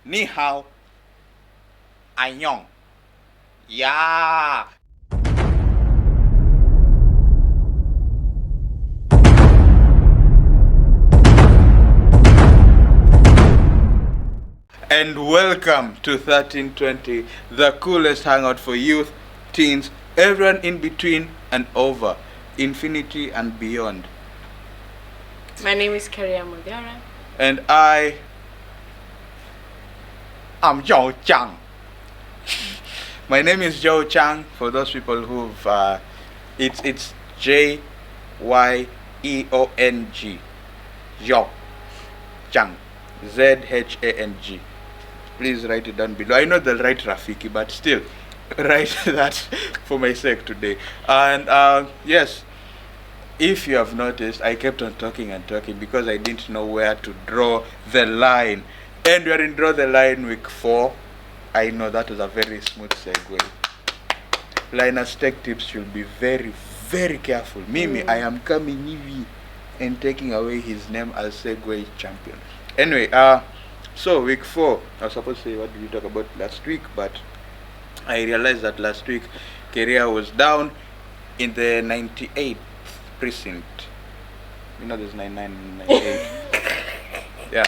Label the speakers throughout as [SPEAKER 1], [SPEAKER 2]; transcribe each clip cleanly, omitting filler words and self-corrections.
[SPEAKER 1] Ni hao. Annyeong. Yeah. And welcome to 1320, the coolest hangout for youth, teens, everyone in between and over, infinity and beyond.
[SPEAKER 2] My name is Karia Mudiara.
[SPEAKER 1] And I am Joe Chang. My name is Joe Chang. For those people who've, it's Jyeong. Joe Chang. Zhang. Please write it down below. I know they'll write Rafiki, but still, write that for my sake today. And yes, if you have noticed, I kept on talking and talking because I didn't know where to draw the line. And we are in Draw the Line week 4. I know that was a very smooth segue. Linus Tech Tips should be very, very careful. Mimi, I am coming Nivi and taking away his name as segue champion. Anyway, so week 4, I was supposed to say what did we talk about last week, but I realized that last week Korea was down in the 98th precinct. You know there's 99, 98. Yeah.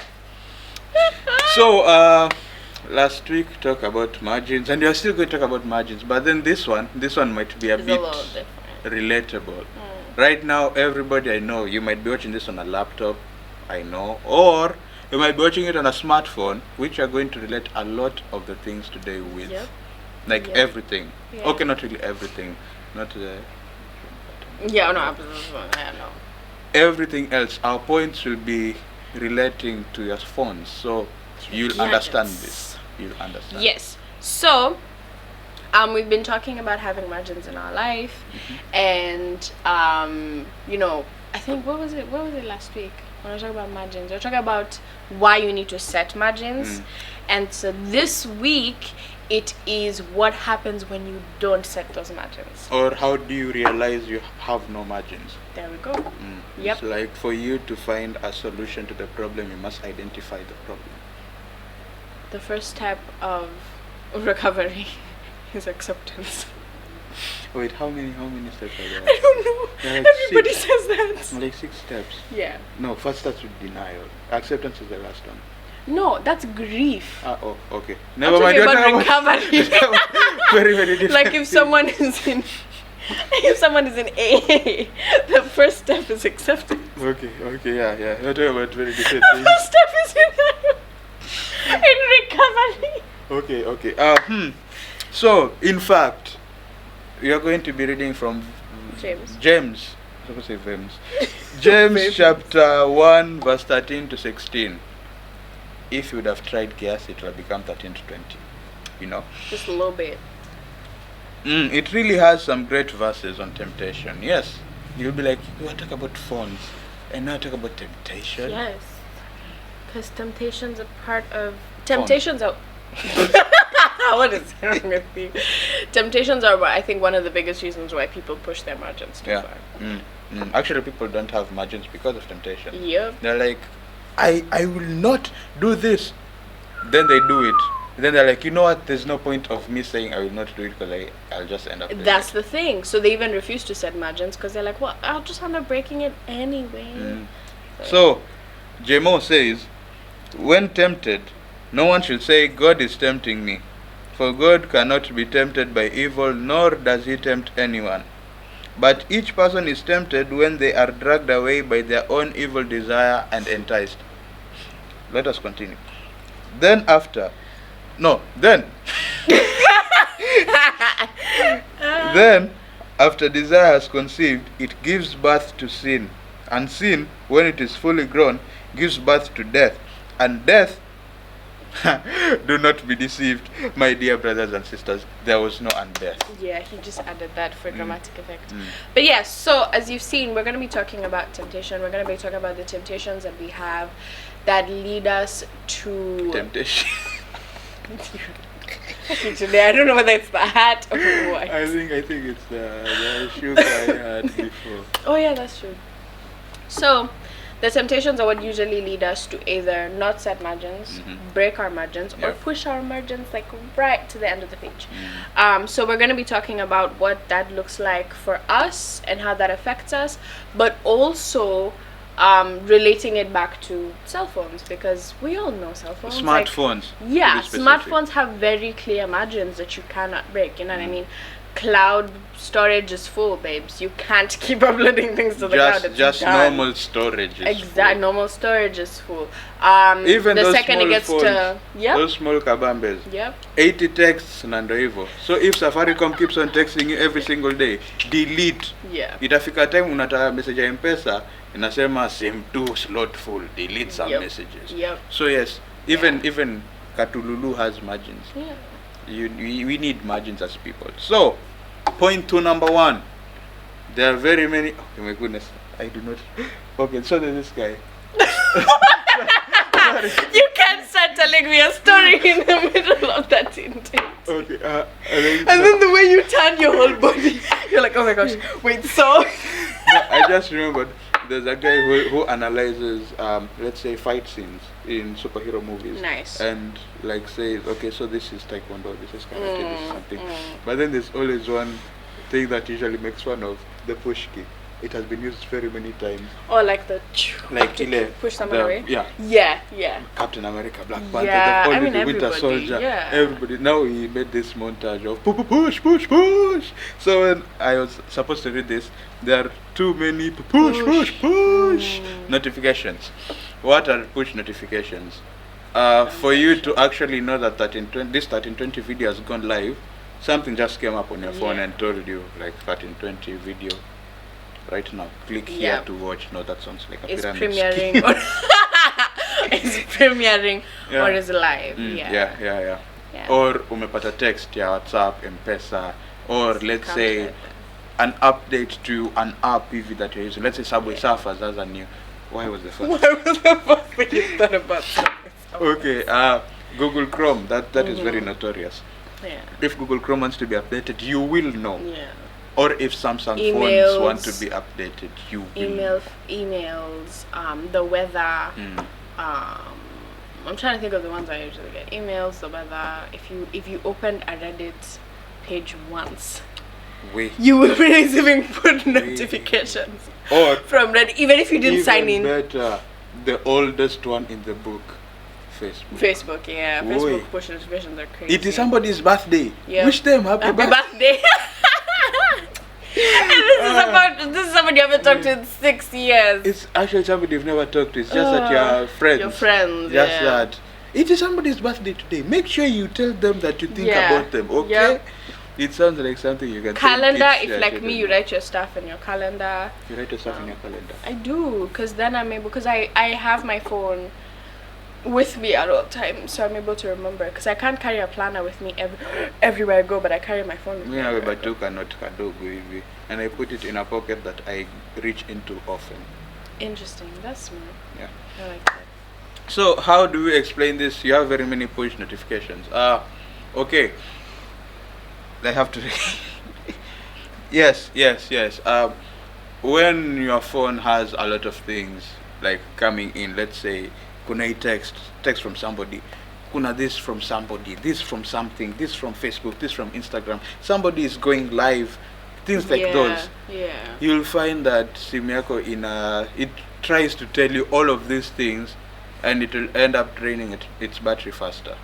[SPEAKER 1] So last week talk about margins, and we are still going to talk about margins, but then this one might be a bit relatable. Right now, everybody I know, you might be watching this on a laptop, I know, or you might be watching it on a smartphone, which are going to relate a lot of the things today with.
[SPEAKER 2] Yep.
[SPEAKER 1] Like everything.
[SPEAKER 2] Yeah.
[SPEAKER 1] Okay, not really everything. Not the...
[SPEAKER 2] Yeah, no, I know.
[SPEAKER 1] Everything else. Our points will be relating to your phones. So you'll understand this. You'll understand.
[SPEAKER 2] Yes. So, we've been talking about having margins in our life. And, you know, I think, what was it last week? When I was talking about margins, we were talking about why you need to set margins. And so this week, it is what happens when you don't set those margins.
[SPEAKER 1] Or how do you realize you have no margins?
[SPEAKER 2] There we go. Yep.
[SPEAKER 1] It's like for you to find a solution to the problem, you must identify the problem.
[SPEAKER 2] The first step of recovery is acceptance.
[SPEAKER 1] Wait, how many steps are there?
[SPEAKER 2] I don't know.
[SPEAKER 1] Like
[SPEAKER 2] Everybody
[SPEAKER 1] 6.
[SPEAKER 2] says that.
[SPEAKER 1] Like 6 steps.
[SPEAKER 2] Yeah.
[SPEAKER 1] No, first starts with denial. Acceptance is the last one.
[SPEAKER 2] No, that's grief.
[SPEAKER 1] Oh, okay.
[SPEAKER 2] I'm talking about recovery.
[SPEAKER 1] Very, very different.
[SPEAKER 2] Like if someone is in AA, the first step is acceptance.
[SPEAKER 1] Okay, yeah. You're talking about very different
[SPEAKER 2] The
[SPEAKER 1] things.
[SPEAKER 2] first step is in recovery.
[SPEAKER 1] Okay. So, in fact, we are going to be reading from James. I'm supposed to say James. James chapter 1, verse 13 to 16. If you would have tried guess, it will become 13 to 20. You know?
[SPEAKER 2] Just a little bit.
[SPEAKER 1] It really has some great verses on temptation. Yes. You'll be like, you want to talk about phones, and now talk about temptation.
[SPEAKER 2] Yes. Because temptations are part of... Temptations are... What is wrong with you? Temptations are, I think, one of the biggest reasons why people push their margins too far.
[SPEAKER 1] Actually, people don't have margins because of temptation.
[SPEAKER 2] Yep.
[SPEAKER 1] They're like, I will not do this. Then they do it. Then they're like, you know what? There's no point of me saying I will not do it because I'll just end up doing
[SPEAKER 2] That's
[SPEAKER 1] it.
[SPEAKER 2] the thing. So they even refuse to set margins because they're like, well, I'll just end up breaking it anyway.
[SPEAKER 1] So, Jemo says, when tempted, no one should say, God is tempting me. For God cannot be tempted by evil, nor does he tempt anyone. But each person is tempted when they are dragged away by their own evil desire and enticed. Let us continue. Then after desire has conceived, it gives birth to sin. And sin, when it is fully grown, gives birth to death. And death, do not be deceived, my dear brothers and sisters, there was no undeath.
[SPEAKER 2] Yeah, he just added that for dramatic effect. But yes, so as you've seen, we're going to be talking about temptation. We're going to be talking about the temptations that we have that lead us to...
[SPEAKER 1] Temptation.
[SPEAKER 2] Today, I don't know whether it's the hat or what.
[SPEAKER 1] I think it's the shoes I had before.
[SPEAKER 2] Oh yeah, that's true. So, The temptations are what usually lead us to either not set margins, break our margins, or push our margins like right to the end of the page. So we're going to be talking about what that looks like for us and how that affects us, but also relating it back to cell phones, because we all know cell phones.
[SPEAKER 1] Smartphones.
[SPEAKER 2] Yeah, smartphones have very clear margins that you cannot break. You know what I mean? Cloud storage is full, babes. You can't keep uploading things to the cloud. It's
[SPEAKER 1] just
[SPEAKER 2] done.
[SPEAKER 1] normal storage is
[SPEAKER 2] Exactly, normal storage is full.
[SPEAKER 1] Even
[SPEAKER 2] the
[SPEAKER 1] those
[SPEAKER 2] second
[SPEAKER 1] small
[SPEAKER 2] it gets
[SPEAKER 1] phones,
[SPEAKER 2] to
[SPEAKER 1] those small kabambes, 80 texts na ndo hivyo. So if Safaricom keeps on texting you every single day, delete. Itafika time unataka message ya M-Pesa inasema sim too slotful, delete some messages. So yes, even Katululu has margins. We need margins as people. So point to number 1, there are very many. Oh my goodness, I do not. Okay, so there's this guy.
[SPEAKER 2] You can't start telling me a story in the middle of that intake.
[SPEAKER 1] Okay,
[SPEAKER 2] and then the way you turn your whole body, you're like, oh my gosh, wait, so.
[SPEAKER 1] No, I just remembered there's a guy who analyzes, let's say, fight scenes in superhero movies.
[SPEAKER 2] Nice.
[SPEAKER 1] And like says, okay, so this is taekwondo, this is karate, this is something. But then there's always one thing that usually makes fun of, the push kick. It has been used very many times.
[SPEAKER 2] Or like the push someone away. Yeah.
[SPEAKER 1] Captain America, Black Panther, the Winter Soldier.
[SPEAKER 2] Yeah.
[SPEAKER 1] Everybody. Now he made this montage of push. So when I was supposed to read this, there are too many push notifications. What are push notifications? For you to actually know that this 1320 video has gone live, something just came up on your phone and told you like 1320 video. Right now, click here to watch. No, that sounds like a pyramid
[SPEAKER 2] premiering or it's premiering or is live.
[SPEAKER 1] Yeah. Or umepata text ya WhatsApp, M-Pesa, or let's say an update to an app EV that you're using. Let's say Subway Surfers has a new. Why was the first
[SPEAKER 2] thing you thought about Subway?
[SPEAKER 1] Okay, Google Chrome. That is very notorious.
[SPEAKER 2] Yeah.
[SPEAKER 1] If Google Chrome wants to be updated, you will know.
[SPEAKER 2] Yeah.
[SPEAKER 1] Or if Samsung phones want to be updated, you will.
[SPEAKER 2] Emails, the weather. I'm trying to think of the ones I usually get. Emails, the weather. If you opened a Reddit page once, you will be receiving push notifications
[SPEAKER 1] or
[SPEAKER 2] from Reddit, even if you didn't sign in.
[SPEAKER 1] Better, the oldest one in the book, Facebook.
[SPEAKER 2] Facebook push notifications are crazy.
[SPEAKER 1] It is somebody's birthday. Wish them happy
[SPEAKER 2] birthday. And this is somebody you haven't talked to in 6 years.
[SPEAKER 1] It's actually somebody you've never talked to. It's just that you're friends.
[SPEAKER 2] Your friends.
[SPEAKER 1] Just that. It is somebody's birthday today. Make sure you tell them that you think about them. Okay. It sounds like something you can.
[SPEAKER 2] Calendar. If like me, you write your stuff in your calendar.
[SPEAKER 1] You write your stuff in your calendar.
[SPEAKER 2] I do, because then I'm able. Because I have my phone with me at all times, so I'm able to remember, because I can't carry a planner with me everywhere I go, but I carry my phone with me.
[SPEAKER 1] Yeah, but you cannot kadogo, and I put it in a pocket that I reach into often.
[SPEAKER 2] Interesting, that's smart.
[SPEAKER 1] Yeah,
[SPEAKER 2] I like that.
[SPEAKER 1] So how do we explain this? You have very many push notifications. Okay, I have to yes. When your phone has a lot of things like coming in, let's say kuna text from somebody, kuna this from somebody, this from something, this from Facebook, this from Instagram, somebody is going live, things like those. You'll find that simu yako it tries to tell you all of these things, and it will end up draining its battery faster.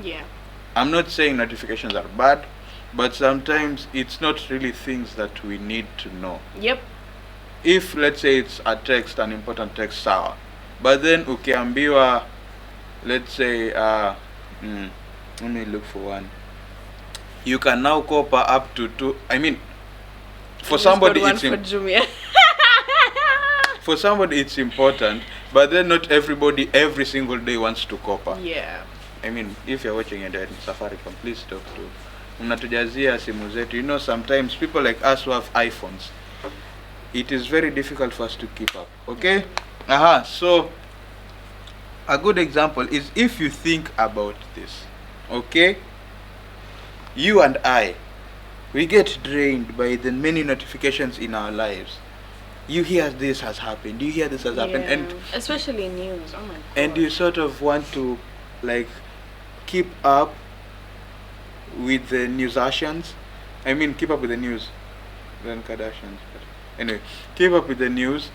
[SPEAKER 1] I'm not saying notifications are bad, but sometimes it's not really things that we need to know. If let's say it's a text, an important text, sawa. But then ukiambiwa, let's say let me look for one. You can now copy up to 2. I mean, for somebody it's for somebody it's important, but then not everybody every single day wants to copy. I mean, if you're watching it in Safaricom, please talk to mnatujazia simu zetu. You know, sometimes people like us who have iPhones, it is very difficult for us to keep up. Okay. So a good example is, if you think about this, okay, you and I, we get drained by the many notifications in our lives. you hear this has happened, you hear this has happened, and
[SPEAKER 2] especially news. Oh my god.
[SPEAKER 1] and you sort of want to like keep up with the newsasians. I mean, keep up with the news. Then Kardashians. But anyway, keep up with the news.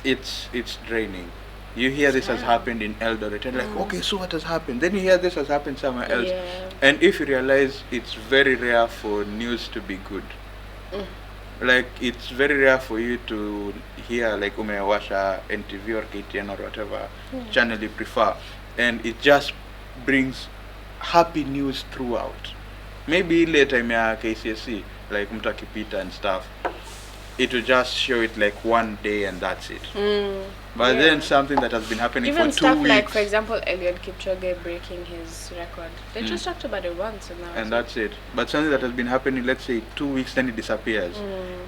[SPEAKER 1] It's draining. You hear this has happened in Eldoret, and like, okay, so what has happened? Then you hear this has happened somewhere else, and if you realize it's very rare for news to be good. Like, it's very rare for you to hear like umewasha NTV or KTN or whatever channel you prefer, and it just brings happy news throughout. Maybe later time ya KCSE, like mtu akipita and stuff, it will just show it like one day and that's it. But then something that has been happening
[SPEAKER 2] even
[SPEAKER 1] for 2
[SPEAKER 2] stuff
[SPEAKER 1] weeks,
[SPEAKER 2] like, for example, Eliud Kipchoge breaking his record, they just talked about it once and
[SPEAKER 1] that's it. But something that has been happening, let's say 2 weeks, then it disappears.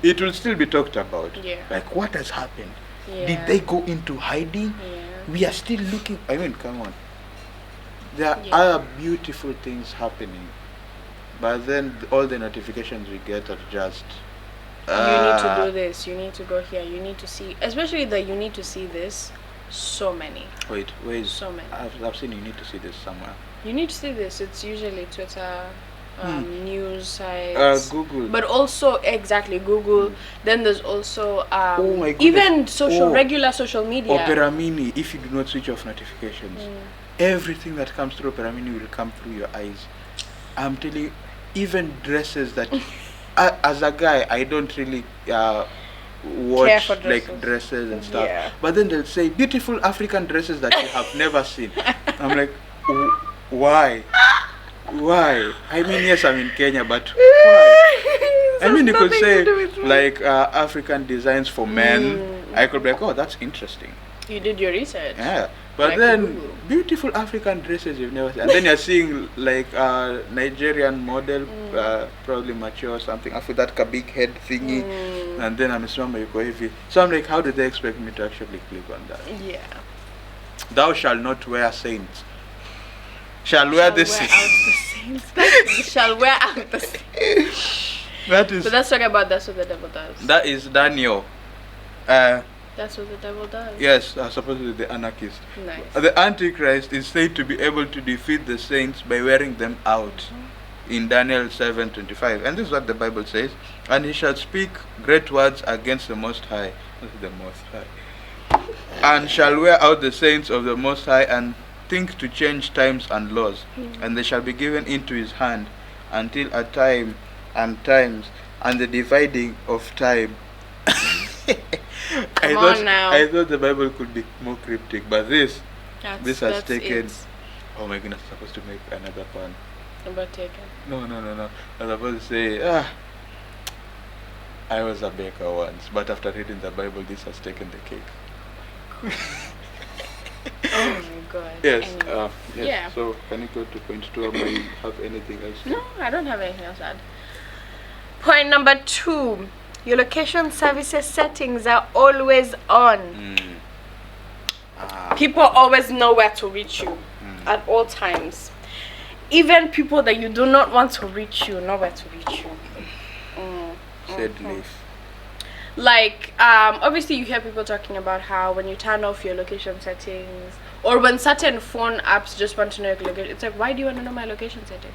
[SPEAKER 1] It will still be talked about. Like, what has happened? Did they go into hiding? We are still looking. I mean, come on. There are beautiful things happening, but then all the notifications we get are just
[SPEAKER 2] you need to do this, you need to go here, you need to see, especially the you need to see this, so many.
[SPEAKER 1] Wait, where is
[SPEAKER 2] so many?
[SPEAKER 1] I've seen you need to see this somewhere.
[SPEAKER 2] You need to see this. It's usually Twitter, news sites,
[SPEAKER 1] Google,
[SPEAKER 2] but also exactly Google. Then there's also
[SPEAKER 1] oh my goodness,
[SPEAKER 2] even regular social media.
[SPEAKER 1] Opera Mini. If you do not switch off notifications, everything that comes through Opera Mini will come through your eyes. I'm telling you, even dresses that as a guy I don't really watch like dresses and stuff, but then they'll say beautiful African dresses that you have never seen. I'm like, why? I mean, yes, I'm in Kenya, but why? I mean, you could say like African designs for men. I could be like, oh, that's interesting.
[SPEAKER 2] You did your research.
[SPEAKER 1] Yeah. But like then beautiful African dresses you've never seen, and then you're seeing like Nigerian model, probably mature or something, after that big head thingy, and then I'm assuming yuko hivi. So I'm like, how did they expect me to actually click on that? Yeah. Thou shall not wear saints. Shall wear the saints.
[SPEAKER 2] Shall wear out the saints.
[SPEAKER 1] That is.
[SPEAKER 2] But let's talk about that's what the devil does.
[SPEAKER 1] That is Daniel.
[SPEAKER 2] That's what the devil does.
[SPEAKER 1] Yes, supposedly the anarchist.
[SPEAKER 2] Nice.
[SPEAKER 1] The Antichrist is said to be able to defeat the saints by wearing them out in Daniel 7:25. And this is what the Bible says. And he shall speak great words against the Most High. This is the Most High. And shall wear out the saints of the Most High and think to change times and laws. And they shall be given into his hand until a time and times and the dividing of time. I thought the Bible could be more cryptic, but this has taken. Oh my goodness! I'm supposed to make another pun.
[SPEAKER 2] About taken?
[SPEAKER 1] No. I was supposed to say, I was a baker once, but after reading the Bible, this has taken the cake.
[SPEAKER 2] Oh my god.
[SPEAKER 1] Yes.
[SPEAKER 2] Anyway.
[SPEAKER 1] Yes.
[SPEAKER 2] Yeah.
[SPEAKER 1] So can you go to point 2? Or do you have anything else?
[SPEAKER 2] No, I don't have anything else to add. Point number 2. Your location services settings are always on. People always know where to reach you at all times. Even people that you do not want to reach you know where to reach you.
[SPEAKER 1] Said leaf.
[SPEAKER 2] Like, obviously you hear people talking about how when you turn off your location settings, or when certain phone apps just want to know your location, it's like, why do you want to know my location settings?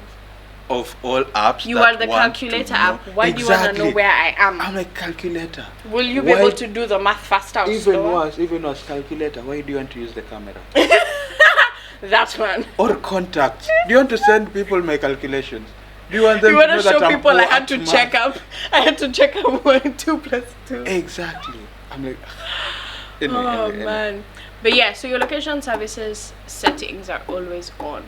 [SPEAKER 1] Of all apps,
[SPEAKER 2] you are the calculator app. Why do you want to know where I am?
[SPEAKER 1] I'm like, calculator.
[SPEAKER 2] Will you be able to do the math faster or slower?
[SPEAKER 1] Even worse, calculator. Why do you want to use the camera?
[SPEAKER 2] That one.
[SPEAKER 1] Or contacts. Do you want to send people my calculations? Do you want them to know
[SPEAKER 2] show
[SPEAKER 1] that
[SPEAKER 2] people I had to check up? I had to check up 1 2 plus 2.
[SPEAKER 1] Exactly. I'm like,
[SPEAKER 2] man. But yeah, so your location services settings are always on,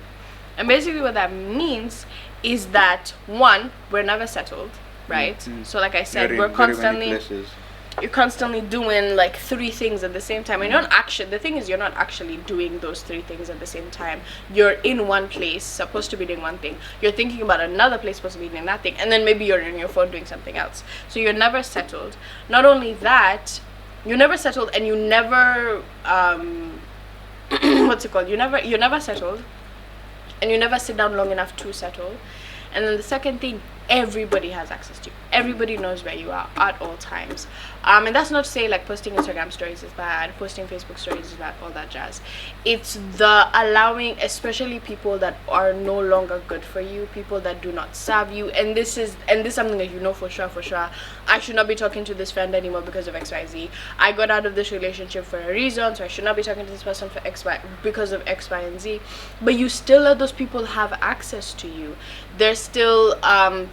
[SPEAKER 2] and basically what that means is that 1, we're never settled, right? So like I said, you're constantly doing like 3 things at the same time, and the thing is, you're not actually doing those 3 things at the same time. You're in one place supposed to be doing one thing, you're thinking about another place supposed to be doing that thing, and then maybe you're in your phone doing something else. So you're never settled. Not only that, you're never settled, and you never what's it called, you're never settled, and you never sit down long enough to settle. And then the second thing, everybody has access to you. Everybody knows where you are at all times. And that's not to say like posting Instagram stories is bad, posting Facebook stories is bad, all that jazz. It's the allowing, especially people that are no longer good for you, people that do not serve you. And this is something that you know for sure. I should not be talking to this friend anymore because of XYZ. I got out of this relationship for a reason, so I should not be talking to this person for because of X, Y, and Z. But you still let those people have access to you. There's still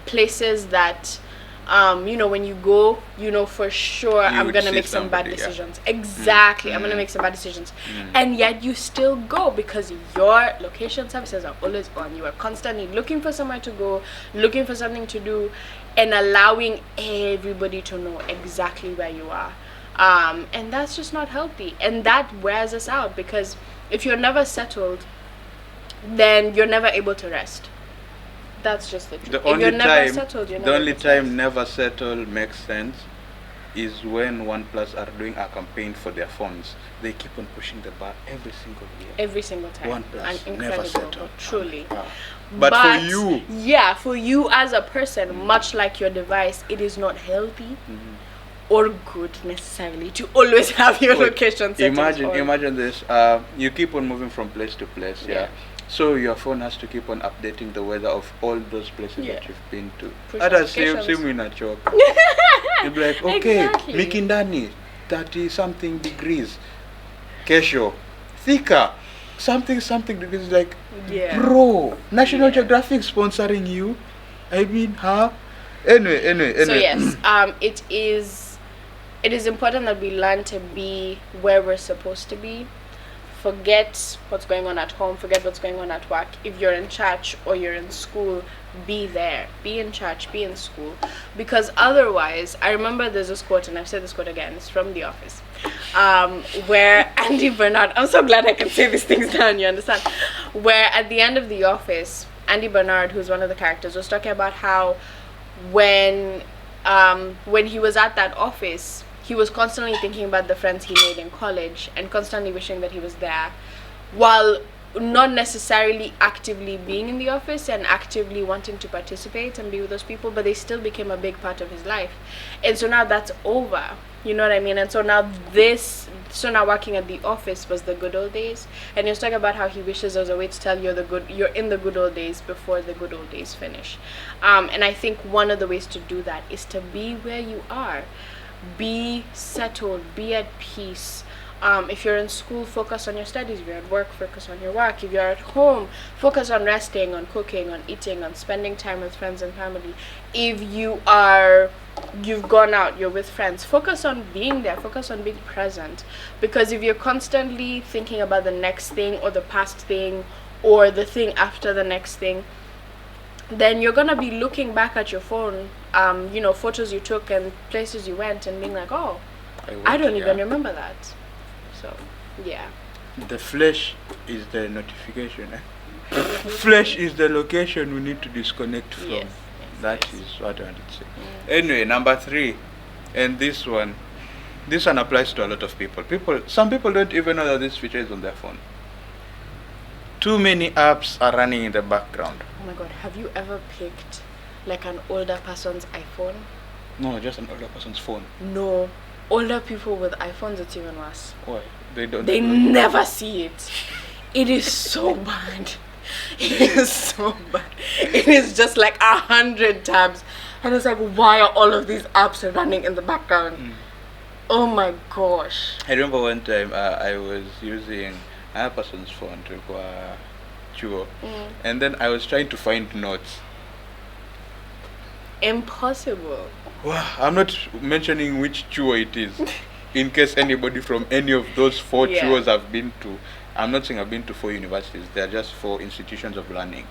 [SPEAKER 2] places that when you go, for sure I'm gonna make some bad decisions. Yeah. Exactly. I'm gonna make some bad decisions. And yet you still go because your location services are always on. You are constantly looking for somewhere to go, looking for something to do, and allowing everybody to know exactly where you are. And that's just not healthy. And that wears us out, because if you're never settled, then you're never able to rest. That's just the truth.
[SPEAKER 1] The only time never settled makes sense is when OnePlus are doing a campaign for their phones. They keep on pushing the bar every single year.
[SPEAKER 2] Every single time.
[SPEAKER 1] OnePlus never settled.
[SPEAKER 2] Truly.
[SPEAKER 1] But for you.
[SPEAKER 2] Yeah, for you as a person, much like your device, it is not healthy or good necessarily to always have your location settings on.
[SPEAKER 1] Imagine this. You keep on moving from place to place, yeah. So your phone has to keep on updating the weather of all those places that you've been to. Hata simu inachoka. You'll be like, okay, Mikindani, 30 something degrees. Kesho, Thika, something degrees. Like, bro, National Geographic sponsoring you. I mean, huh? Anyway.
[SPEAKER 2] So yes, it is important that we learn to be where we're supposed to be. Forget what's going on at home, forget what's going on at work. If you're in church or you're in school, be there. Be in church, be in school. Because otherwise, I remember there's this quote, and I've said this quote again, it's from The Office, where Andy Bernard, I'm so glad I can say these things down, you understand? Where at the end of The Office, Andy Bernard, who's one of the characters, was talking about how when he was at that office, he was constantly thinking about the friends he made in college and constantly wishing that he was there, while not necessarily actively being in the office and actively wanting to participate and be with those people, but they still became a big part of his life. And so now that's over, you know what I mean? And so now working at the office was the good old days, and he was talking about how he wishes there was a way to tell you're in the good old days before the good old days finish. And I think one of the ways to do that is to be where you are. Be settled, be at peace. If you're in school, focus on your studies. If you're at work, focus on your work. If you're at home, focus on resting, on cooking, on eating, on spending time with friends and family. If you've gone out, you're with friends, focus on being there, focus on being present. Because if you're constantly thinking about the next thing or the past thing or the thing after the next thing, then you're gonna be looking back at your phone, photos you took and places you went, and being like, oh, I don't even remember that. So, yeah.
[SPEAKER 1] The flesh is the notification. Flesh is the location we need to disconnect from.
[SPEAKER 2] Yes,
[SPEAKER 1] That is what I wanted to say. Anyway, number 3, and this one applies to a lot of people. Some people don't even know that this feature is on their phone. Too many apps are running in the background.
[SPEAKER 2] Oh my god, have you ever picked like an older person's iPhone?
[SPEAKER 1] No, just an older person's phone.
[SPEAKER 2] No, older people with iPhones, it's even worse.
[SPEAKER 1] Why? They
[SPEAKER 2] never see it. It is so bad. It is so bad. It is just like 100 tabs, and it's like, why are all of these apps running in the background? Oh my gosh.
[SPEAKER 1] I remember one time I was using a person's phone to go chuo, and then I was trying to find notes.
[SPEAKER 2] Impossible.
[SPEAKER 1] Wow, I'm not mentioning which chuo it is, in case anybody from any of those 4 chuos I've been to. I'm not saying I've been to 4 universities. They're just 4 institutions of learning.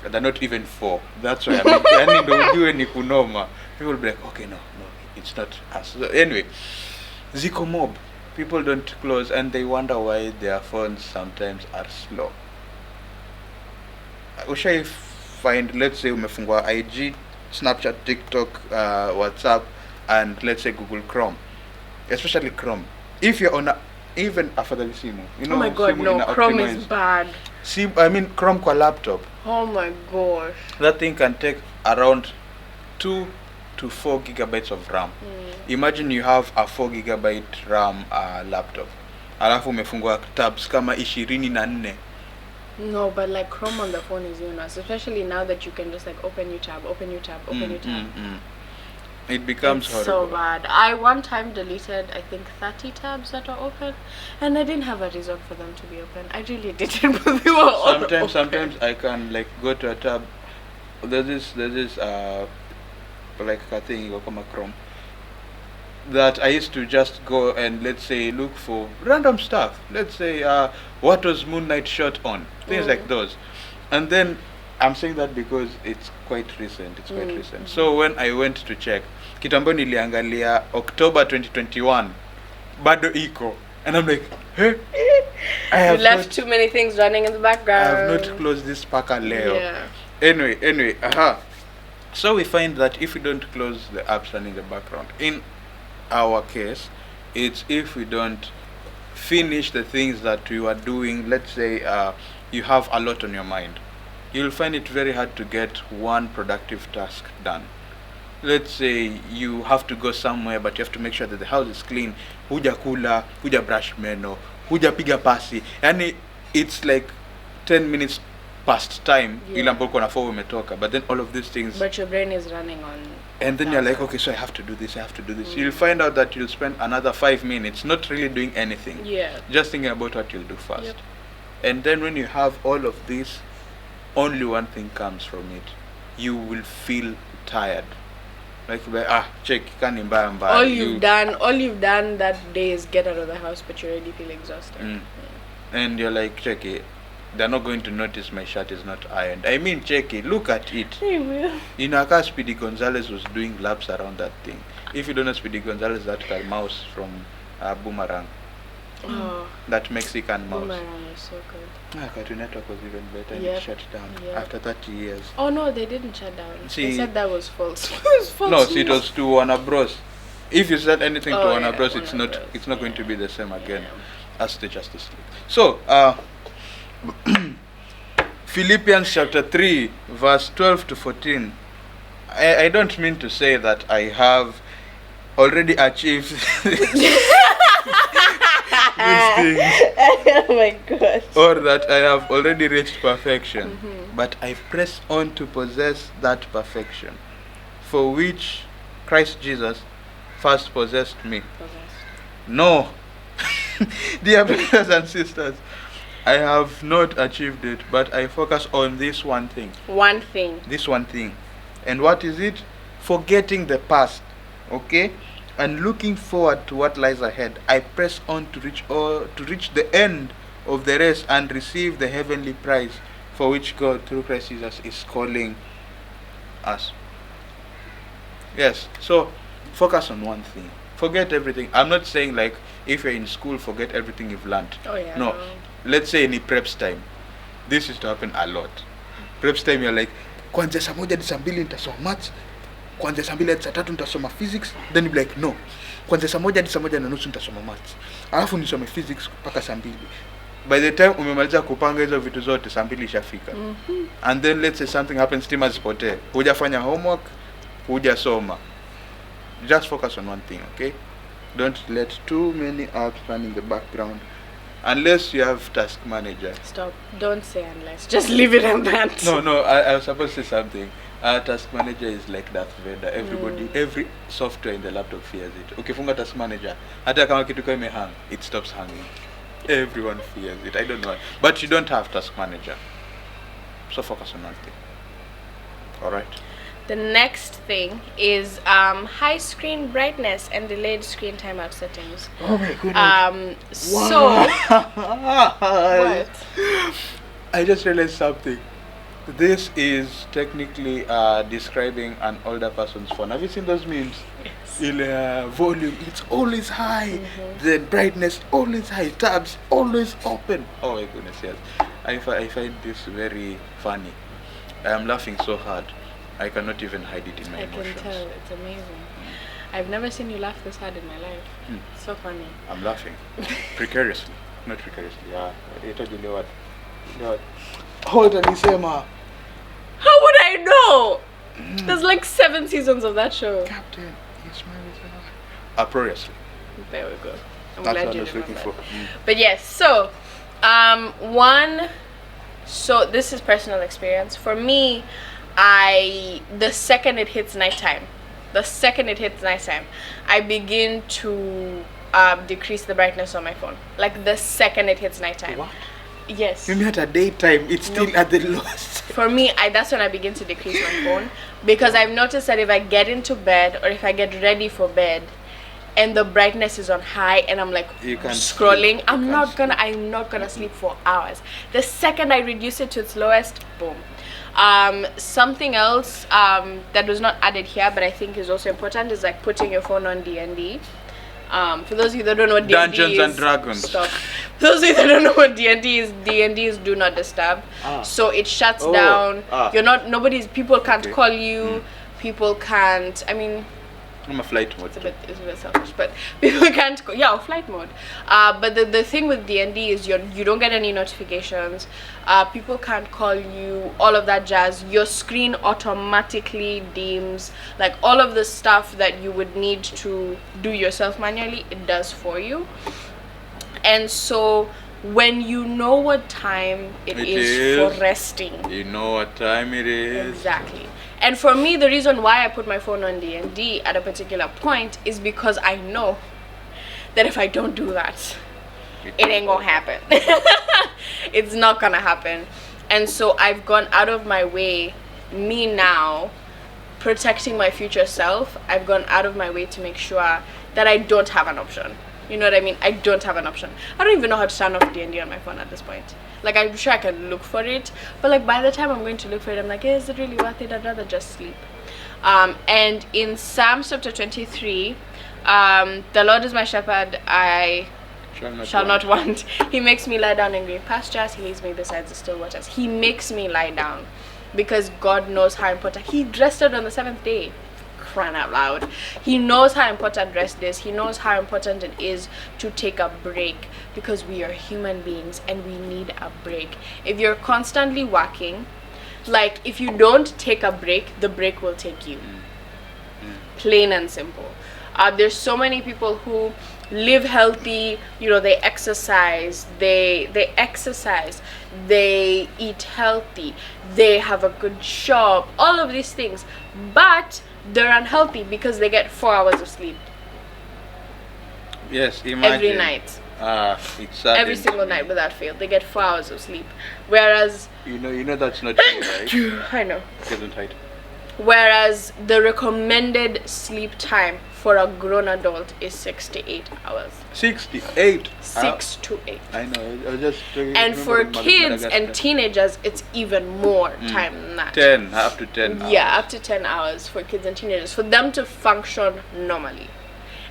[SPEAKER 1] They're not even 4. That's why people will be like, okay, no, it's not us. So anyway, Zico Mob. People don't close, and they wonder why their phones sometimes are slow. Wish I find, let's say, umefungwa IG, Snapchat, TikTok, WhatsApp, and let's say Google Chrome, especially Chrome. If you're on even after the simu,
[SPEAKER 2] oh my god, no, Chrome is bad.
[SPEAKER 1] See, I mean Chrome kwa laptop.
[SPEAKER 2] Oh my gosh.
[SPEAKER 1] That thing can take around 2 to 4 gigabytes of RAM. Imagine you have a 4 gigabyte RAM laptop. Alafu umefungua tabs kama 24.
[SPEAKER 2] No, but like Chrome on the phone is nice, especially now that you can just like open new tab, open new tab, open new tab.
[SPEAKER 1] It becomes
[SPEAKER 2] It's
[SPEAKER 1] horrible.
[SPEAKER 2] so bad. I one time deleted I think 30 tabs that are open, and I didn't have a reason for them to be open. I really didn't, but they were all open.
[SPEAKER 1] Sometimes I can like go to a tab. There's this like a thing you come Chrome that I used to just go and let's say look for random stuff. Let's say what was Moon Knight shot on, things like those, and then I'm saying that because it's quite recent. It's quite recent. So when I went to check, kitu ambayo niliangalia October 2021, bado iko, and I'm like, hey,
[SPEAKER 2] You left too many things running in the background.
[SPEAKER 1] I have not closed this paka leo.
[SPEAKER 2] Yeah.
[SPEAKER 1] Anyway, so we find that if we don't close the apps running in the background, in our case, it's if we don't finish the things that we were doing. Let's say you have a lot on your mind, you'll find it very hard to get one productive task done. Let's say you have to go somewhere, but you have to make sure that the house is clean. Huja kula, huja brush meno, huja piga pasi. Yani it's like 10 minutes past time. Ila ambako nafaa umetoka. But then all of these things.
[SPEAKER 2] But your brain is running on.
[SPEAKER 1] And then you're like, okay, so I have to do this. You'll find out that you'll spend another 5 minutes not really doing anything.
[SPEAKER 2] Yeah.
[SPEAKER 1] Just thinking about what you'll do first.
[SPEAKER 2] Yep.
[SPEAKER 1] And then when you have all of this, only one thing comes from it. You will feel tired. Like check kani mbaya mbaya.
[SPEAKER 2] All you've done that day is get out of the house, but you already feel exhausted.
[SPEAKER 1] And you're like, check it. They're not going to notice my shirt is not ironed. I mean, check it. Look at it.
[SPEAKER 2] They will.
[SPEAKER 1] Inaka Speedy Gonzalez was doing laps around that thing. If you don't know Speedy Gonzalez, that guy mouse from Boomerang.
[SPEAKER 2] Oh.
[SPEAKER 1] That Mexican mouse.
[SPEAKER 2] Boomerang was so good.
[SPEAKER 1] Cartoon Network was even better and it shut down after 30 years.
[SPEAKER 2] Oh no, they didn't shut down.
[SPEAKER 1] See,
[SPEAKER 2] they said that was false. It was false.
[SPEAKER 1] No, see, it was to Warner Bros. If you said anything to Warner Bros,
[SPEAKER 2] Warner
[SPEAKER 1] it's
[SPEAKER 2] Bros.
[SPEAKER 1] not going to be the same again as the Justice League. So, Philippians chapter 3, verse 12 to 14. I don't mean to say that I have already achieved these things.
[SPEAKER 2] Oh my god.
[SPEAKER 1] Or that I have already reached perfection. But I press on to possess that perfection, for which Christ Jesus first possessed me. No. Dear brothers and sisters, I have not achieved it, but I focus on this one thing. This one thing. And what is it? Forgetting the past. Okay? And looking forward to what lies ahead. I press on to reach the end of the race and receive the heavenly prize for which God through Christ Jesus is calling us. Yes. So focus on one thing. Forget everything. I'm not saying like if you're in school, forget everything you've learned.
[SPEAKER 2] Oh yeah.
[SPEAKER 1] No. Let's say in preps time. This used to happen a lot. Preps time you're like, kwanzia saa moja hadi saa mbili nitasoma maths, kwanzia saa mbili hadi saa tatu nitasoma physics, then you be like no. Kwanzia saa moja hadi saa moja na nusu nitasoma maths. Alafu nisome physics mpaka saa mbili. By the time umemaliza kupanga hizo vitu zote saa mbili ishafika. And then let's say something happens, stima zipotee. Hujafanya homework, hujasoma. Just focus on one thing, okay? Don't let too many apps run in the background. Unless you have task manager.
[SPEAKER 2] Stop. Don't say unless. Just leave it at that.
[SPEAKER 1] No, I was supposed to say something. Task manager is like Darth Vader. Everybody, every software in the laptop fears it. Ukifunga task manager, hata kama kitu kama imehang, it stops hanging. Everyone fears it. I don't know. But you don't have task manager. So focus on one thing. Alright?
[SPEAKER 2] The next thing is high screen brightness and delayed screen timeout settings.
[SPEAKER 1] Oh my goodness.
[SPEAKER 2] So what?
[SPEAKER 1] I just realized something. This is technically describing an older person's phone. Have you seen those memes?
[SPEAKER 2] Yes.
[SPEAKER 1] In volume, it's always high. The brightness always high. Tabs always open. Oh my goodness, yes. I find this very funny. I am laughing so hard. I cannot even hide it in my emotions.
[SPEAKER 2] I can tell. It's amazing. I've never seen you laugh this hard in my life. So funny.
[SPEAKER 1] I'm laughing. Precariously. Not precariously. Yeah. What? God. Hold on, Isema.
[SPEAKER 2] How would I know? There's like 7 seasons of that show.
[SPEAKER 1] Captain Ismail. Appropriately.
[SPEAKER 2] There we go. I'm
[SPEAKER 1] That's
[SPEAKER 2] glad
[SPEAKER 1] what I
[SPEAKER 2] you
[SPEAKER 1] was looking
[SPEAKER 2] remembered.
[SPEAKER 1] for.
[SPEAKER 2] But yes, so so this is personal experience. For me, the second it hits nighttime, I begin to decrease the brightness on my phone. Like the second it hits nighttime.
[SPEAKER 1] What?
[SPEAKER 2] Yes.
[SPEAKER 1] Maybe at a daytime, it's still
[SPEAKER 2] No.
[SPEAKER 1] at the lowest.
[SPEAKER 2] For me, that's when I begin to decrease my phone, because I've noticed that if I get into bed or if I get ready for bed and the brightness is on high and I'm like
[SPEAKER 1] You can't
[SPEAKER 2] scrolling,
[SPEAKER 1] sleep.
[SPEAKER 2] I'm not gonna sleep for hours. The second I reduce it to its lowest, boom. Something else that was not added here but I think is also important is like putting your phone on D&D. For those of you that don't know what D&D
[SPEAKER 1] Dungeons
[SPEAKER 2] is,
[SPEAKER 1] and Dragons.
[SPEAKER 2] Stop. For those of you that don't know what D&D is do not disturb. So it shuts down. People can't call you. People can't, I mean,
[SPEAKER 1] I'm a flight mode.
[SPEAKER 2] it's a bit selfish, but people can't go, flight mode. But the thing with D&D is you don't get any notifications. People can't call you, all of that jazz. Your screen automatically dims. Like all of the stuff that you would need to do yourself manually, it does for you. And so when you know what time it is for resting,
[SPEAKER 1] you know what time it is.
[SPEAKER 2] Exactly. And for me, the reason why I put my phone on D&D at a particular point is because I know that if I don't do that, it ain't gonna happen. It's not gonna happen. And so I've gone out of my way, me now, protecting my future self, I've gone out of my way to make sure that I don't have an option. You know what I mean? I don't have an option. I don't even know how to turn off D&D on my phone at this point. Like, I'm sure I can look for it, but like by the time I'm going to look for it, I'm like, is it really worth it? I'd rather just sleep. And in Psalms chapter 23, the Lord is my shepherd, I shall not want. He makes me lie down in green pastures. He leads me beside the still waters. He makes me lie down because God knows how important. He rested on the 7th day. Crying out loud. He knows how important rest is. He knows how important it is to take a break, because we are human beings and we need a break. If you're constantly working, like if you don't take a break, the break will take you. Plain and simple. There's so many people who live healthy, they exercise, they eat healthy, they have a good job, all of these things, but they're unhealthy because they get 4 hours of sleep.
[SPEAKER 1] Yes, imagine.
[SPEAKER 2] Every night.
[SPEAKER 1] It's
[SPEAKER 2] every single night without fail. They get 4 hours of sleep. Whereas
[SPEAKER 1] you know that's not true, right?
[SPEAKER 2] I know.
[SPEAKER 1] Right.
[SPEAKER 2] Whereas the recommended sleep time for a grown adult is 6 to 8 hours.
[SPEAKER 1] 68.
[SPEAKER 2] 6 to 8.
[SPEAKER 1] I know. I was just
[SPEAKER 2] and for kids and teenagers, it's even more time than that.
[SPEAKER 1] 10 up to 10 hours.
[SPEAKER 2] Yeah, up to 10 hours for kids and teenagers for them to function normally.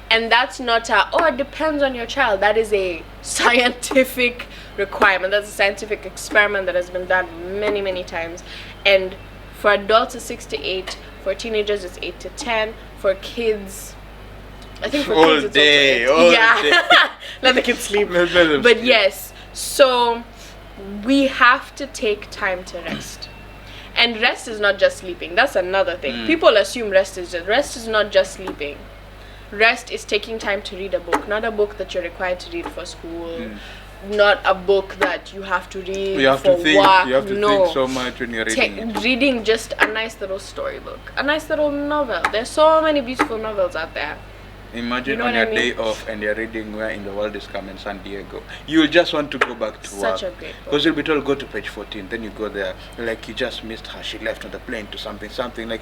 [SPEAKER 2] And that's not it depends on your child. That is a scientific requirement. That's a scientific experiment that has been done many, many times. And for adults, it's 6 to 8. For teenagers, it's 8 to 10. For kids, I think for kids, it's
[SPEAKER 1] day,
[SPEAKER 2] also 8.
[SPEAKER 1] day.
[SPEAKER 2] Let the kids sleep.
[SPEAKER 1] Let them
[SPEAKER 2] But
[SPEAKER 1] sleep.
[SPEAKER 2] yes, so we have to take time to rest. And rest is not just sleeping. That's another thing. People assume rest is not just sleeping. Rest is taking time to read a book, not a book that you're required to read for school, not a book that you have to read
[SPEAKER 1] You have
[SPEAKER 2] for
[SPEAKER 1] to think.
[SPEAKER 2] work.
[SPEAKER 1] You have to
[SPEAKER 2] no.
[SPEAKER 1] think so much when you're reading it.
[SPEAKER 2] Reading just a nice little storybook, a nice little novel. There's so many beautiful novels out there.
[SPEAKER 1] Imagine
[SPEAKER 2] You know
[SPEAKER 1] on
[SPEAKER 2] what
[SPEAKER 1] your
[SPEAKER 2] I mean?
[SPEAKER 1] day off and you're reading Where in the World is Coming, San Diego. You'll just want to go back to work.
[SPEAKER 2] Such a great book.
[SPEAKER 1] Because you'll be told, go to page 14. Then you go there. Like, you just missed her. She left on the plane to something. Like,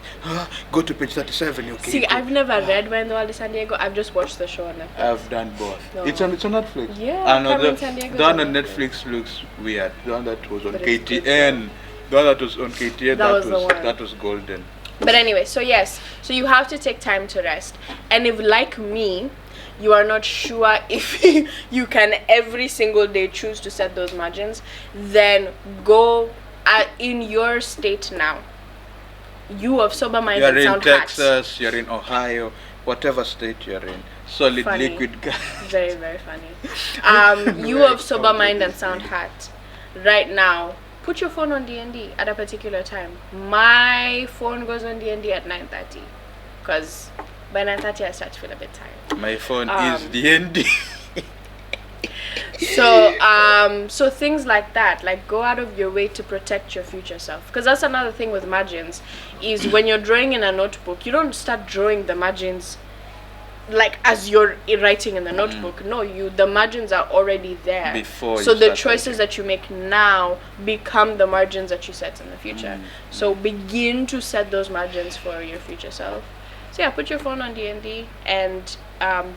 [SPEAKER 1] go to page 37. Okay.
[SPEAKER 2] See, I've never read Where in the World is San Diego. I've just watched the show on Netflix.
[SPEAKER 1] I've done both.
[SPEAKER 2] No.
[SPEAKER 1] It's on Netflix.
[SPEAKER 2] Yeah,
[SPEAKER 1] The
[SPEAKER 2] Carmen Sandiego is
[SPEAKER 1] one
[SPEAKER 2] on
[SPEAKER 1] on Netflix looks weird. The one that was on
[SPEAKER 2] But it's good.
[SPEAKER 1] KTN. The one that was on KTN,
[SPEAKER 2] That was the one.
[SPEAKER 1] that was golden.
[SPEAKER 2] But anyway, so yes, so you have to take time to rest. And if, like me, you are not sure if you can every single day choose to set those margins, then go in your state now. You of sober mind
[SPEAKER 1] You're
[SPEAKER 2] and
[SPEAKER 1] in
[SPEAKER 2] sound
[SPEAKER 1] Texas, you're in Ohio, whatever state you're in. Solid
[SPEAKER 2] Funny.
[SPEAKER 1] liquid gas.
[SPEAKER 2] Very, very funny. You
[SPEAKER 1] Very
[SPEAKER 2] of sober mind and
[SPEAKER 1] complicated.
[SPEAKER 2] sound heart. right now, put your phone on D&D at a particular time. My phone goes on D&D at 9:30, because by 9:30 I start to feel a bit tired.
[SPEAKER 1] My phone is D&D.
[SPEAKER 2] So things like that, like go out of your way to protect your future self, because that's another thing with margins, is when you're drawing in a notebook, you don't start drawing the margins like as you're writing in the notebook. No, the margins are already there
[SPEAKER 1] Before
[SPEAKER 2] so
[SPEAKER 1] you
[SPEAKER 2] the
[SPEAKER 1] start
[SPEAKER 2] choices
[SPEAKER 1] writing.
[SPEAKER 2] that you make now become the margins that you set in the future. So begin to set those margins for your future self. So yeah, put your phone on D&D, and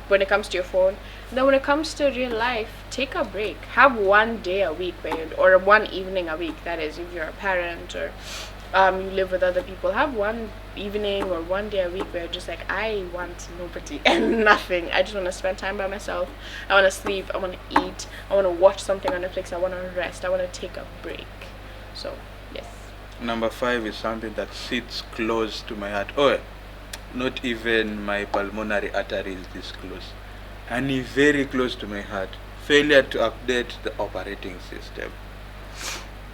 [SPEAKER 2] when it comes to your phone, then when it comes to real life, take a break. Have one day a week or one evening a week, that is, if you're a parent or you live with other people, have one evening or one day a week where you're just like, I want nobody and nothing. I just want to spend time by myself. I want to sleep. I want to eat. I want to watch something on Netflix. I want to rest. I want to take a break. So yes.
[SPEAKER 1] Number 5 is something that sits close to my heart. Oh, not even my pulmonary artery is this close. And very close to my heart. Failure to update the operating system.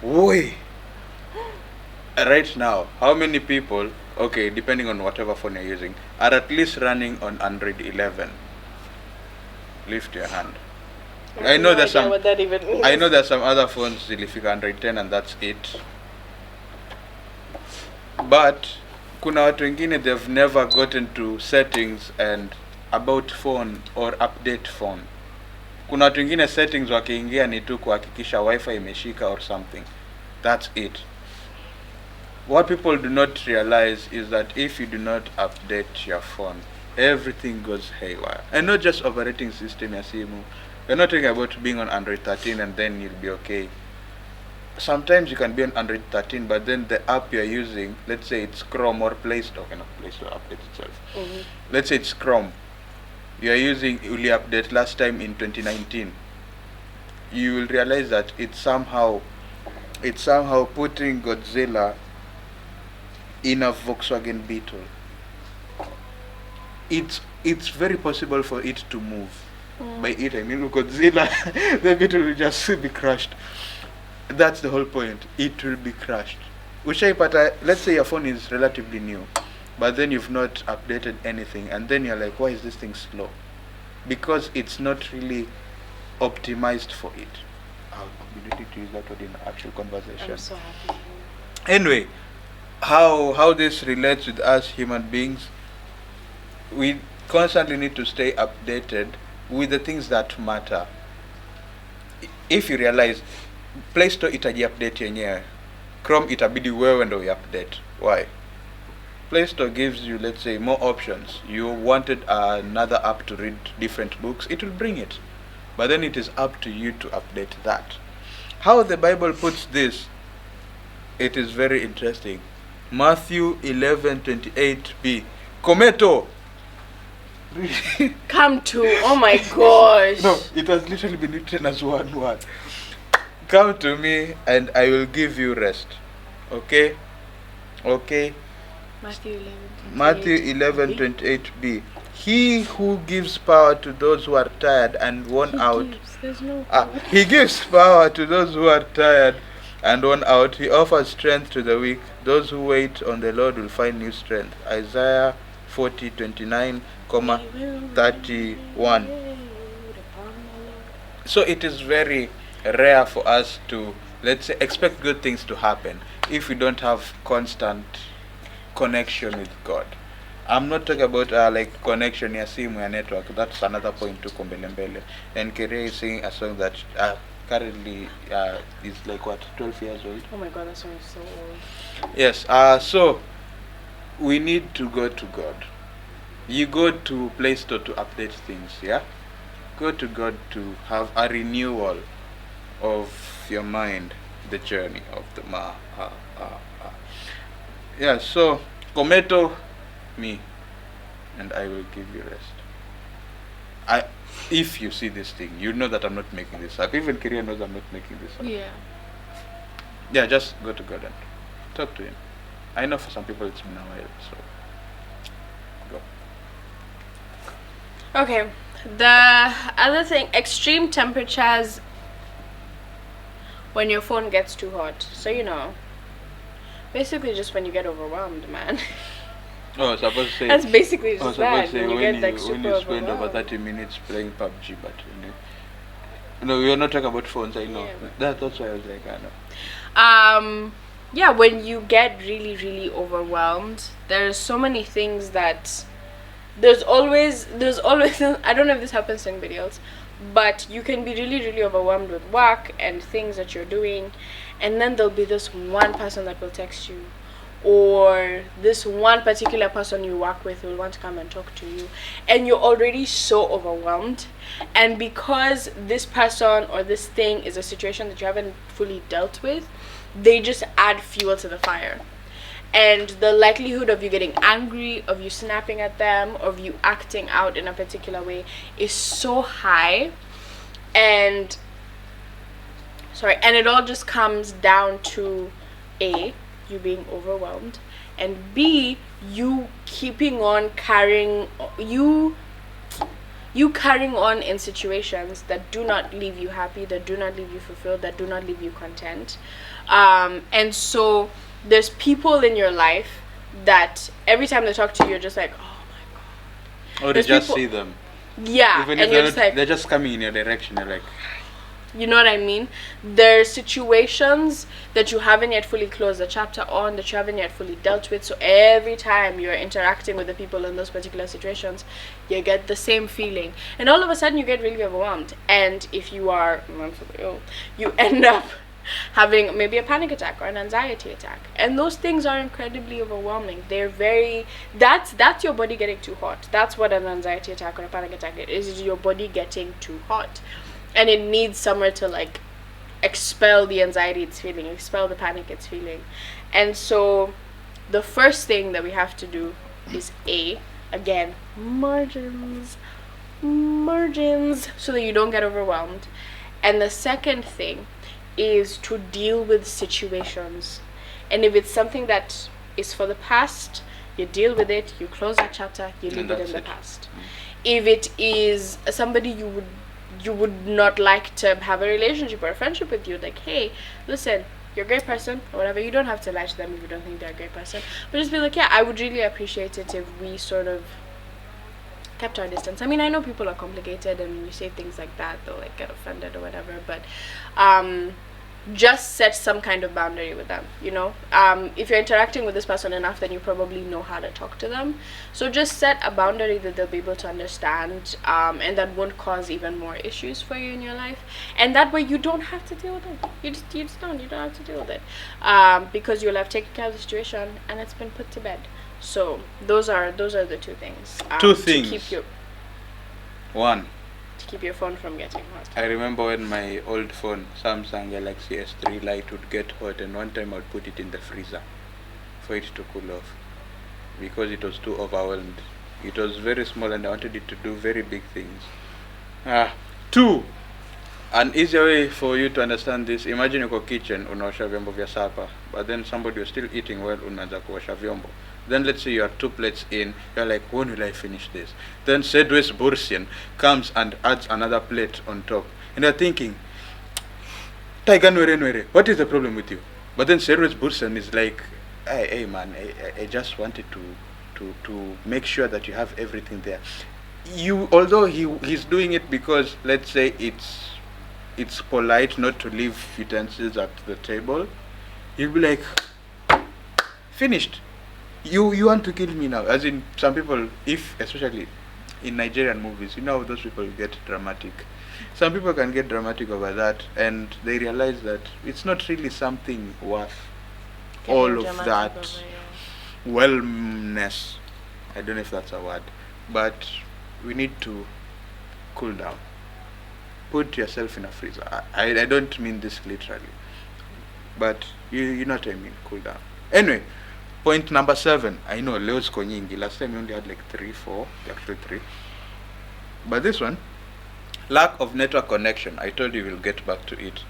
[SPEAKER 1] Woi! Right now, how many people, okay, depending on whatever phone you're using, are at least running on Android 11? Lift your hand. I know there's some.
[SPEAKER 2] What that even means.
[SPEAKER 1] I know there's some other phones zilifika Android 10 and that's it. But kuna watu wengine, they've never gotten to settings and about phone or update phone. Kuna watu wengine settings wakiingia ni tu kuhakikisha wifi imeshika or something. That's it. What people do not realize is that if you do not update your phone, everything goes haywire. And not just operating system ya simu. We're not talking about being on Android 13 and then you'll be okay. Sometimes you can be on Android 13, but then the app you're using, let's say it's Chrome or Play Store, Play Store updates itself. Let's say it's Chrome. You're using Uli update last time in 2019. You will realize that it's somehow putting Godzilla in a Volkswagen Beetle. It's very possible for it to move. By it I mean Godzilla, the Beetle will just be crushed. That's the whole point. It will be crushed. Let's say your phone is relatively new, but then you've not updated anything, and then you're like, why is this thing slow? Because it's not really optimized for it. I'll be ready to use that word in actual conversation.
[SPEAKER 2] I'm so happy.
[SPEAKER 1] Anyway, how this relates with us human beings, we constantly need to stay updated with the things that matter. If you realize Play Store itaji update yenyewe, Chrome itabidi wewe ndo update. Why? Play Store gives you, let's say, more options. You wanted another app to read different books, it will bring it. But then it is up to you to update that. How the Bible puts this, it is very interesting. Matthew 11:28b. Kometo.
[SPEAKER 2] Come to, oh my gosh.
[SPEAKER 1] No, it has literally been written as one word. Come to me and I will give you rest. Okay? Okay? Matthew 11:28b. He who gives power to those who are tired and worn out. He gives power to those who are tired and worn out. He offers strength to the weak. Those who wait on the Lord will find new strength. Isaiah 40:29, 31. So it is very rare for us to, let's say, expect good things to happen if we don't have constant connection with God. I'm not talking about like connection ya simu ya network. That's another point to kombele mbele. And Kerea is singing a song that currently is like what, 12 years old.
[SPEAKER 2] Oh my god, that song is so old.
[SPEAKER 1] Yes. So we need to go to God. You go to Play Store to update things. Yeah. Go to God to have a renewal of your mind, the journey of the Yeah. So Kometo me, and I will give you rest. If you see this thing, you know that I'm not making this up. Even Kiria knows I'm not making this up.
[SPEAKER 2] Yeah.
[SPEAKER 1] Yeah, just go to God and talk to him. I know for some people it's been a while, so go.
[SPEAKER 2] Okay. The other thing, extreme temperatures when your phone gets too hot. So basically just when you get overwhelmed, man.
[SPEAKER 1] Oh, suppose say.
[SPEAKER 2] That's basically just
[SPEAKER 1] Suppose
[SPEAKER 2] that.
[SPEAKER 1] say
[SPEAKER 2] When you
[SPEAKER 1] when
[SPEAKER 2] get like
[SPEAKER 1] you
[SPEAKER 2] super
[SPEAKER 1] when you spend over
[SPEAKER 2] overwhelmed.
[SPEAKER 1] 30 minutes playing PUBG, but no, we are not talking about phones. I know.
[SPEAKER 2] Yeah.
[SPEAKER 1] That's why I was like, I know.
[SPEAKER 2] Yeah, when you get really, really overwhelmed, there's so many things that there's always I don't know if this happens to anybody else, but you can be really, really overwhelmed with work and things that you're doing, and then there'll be this one person that will text you, or this one particular person you work with will want to come and talk to you, and you're already so overwhelmed, and because this person or this thing is a situation that you haven't fully dealt with, they just add fuel to the fire, and the likelihood of you getting angry, of you snapping at them, of you acting out in a particular way is so high. And it all just comes down to A, you being overwhelmed, and B, you keeping on carrying on in situations that do not leave you happy, that do not leave you fulfilled, that do not leave you content. And so there's people in your life that every time they talk to you, you're just like, oh my god.
[SPEAKER 1] Or
[SPEAKER 2] There's
[SPEAKER 1] they just
[SPEAKER 2] people-
[SPEAKER 1] see them.
[SPEAKER 2] Yeah,
[SPEAKER 1] Even
[SPEAKER 2] and
[SPEAKER 1] if
[SPEAKER 2] you're just like,
[SPEAKER 1] they're just coming in your direction, you're like,
[SPEAKER 2] you know what I mean? There's situations that you haven't yet fully closed the chapter on, that you haven't yet fully dealt with. So every time you're interacting with the people in those particular situations, you get the same feeling. And all of a sudden you get really overwhelmed. And if you are mentally ill, you end up having maybe a panic attack or an anxiety attack. And those things are incredibly overwhelming. They're that's your body getting too hot. That's what an anxiety attack or a panic attack is your body getting too hot. And it needs somewhere to like expel the anxiety it's feeling, expel the panic it's feeling. And so the first thing that we have to do is again, margins, so that you don't get overwhelmed. And the second thing is to deal with situations. And if it's something that is for the past, you deal with it, you close that chapter, you leave it in the past. If it is somebody you would not like to have a relationship or a friendship with you, like, hey, listen, you're a great person or whatever, you don't have to lie to them if you don't think they're a great person, but just be like, yeah, I would really appreciate it if we sort of kept our distance. I mean, I know people are complicated, and when you say things like that, they'll like get offended or whatever, but just set some kind of boundary with them. If you're interacting with this person enough, then you probably know how to talk to them. So just set a boundary that they'll be able to understand, and that won't cause even more issues for you in your life. And that way you don't have to deal with it. You don't have to deal with it, because you'll have taken care of the situation and it's been put to bed. So those are the two things.
[SPEAKER 1] Two things. One,
[SPEAKER 2] to keep your phone from getting hot.
[SPEAKER 1] I remember when my old phone, Samsung Galaxy S3 Lite, would get hot, and one time I'd put it in the freezer for it to cool off because it was too overwhelmed. It was very small and I wanted it to do very big things. Two, an easier way for you to understand this, imagine uko kitchen unaosha vyombo vya sapa, but then somebody was still eating while unaanza kuosha vyombo. Then let's say you are 2 plates in, you're like, when will I finish this? Then Sedwes Bursian comes and adds another plate on top. And you're thinking, Taiga Nwere, what is the problem with you? But then Sedwes Bursian is like, hey man, I just wanted to make sure that you have everything there. Although he's doing it because, let's say, it's polite not to leave utensils at the table, he'll be like, finished. You want to kill me now? As in, some people, especially in Nigerian movies, how those people get dramatic. Some people can get dramatic over that, and they realize that it's not really something worth all of that wellness. I don't know if that's a word, but we need to cool down. Put yourself in a freezer. I don't mean this literally, but you know what I mean. Cool down. Anyway. Point number 7. I know Leo's Konyingi. Last time you only had like 3-4, actually 3. But this one, lack of network connection. I told you we'll get back to it.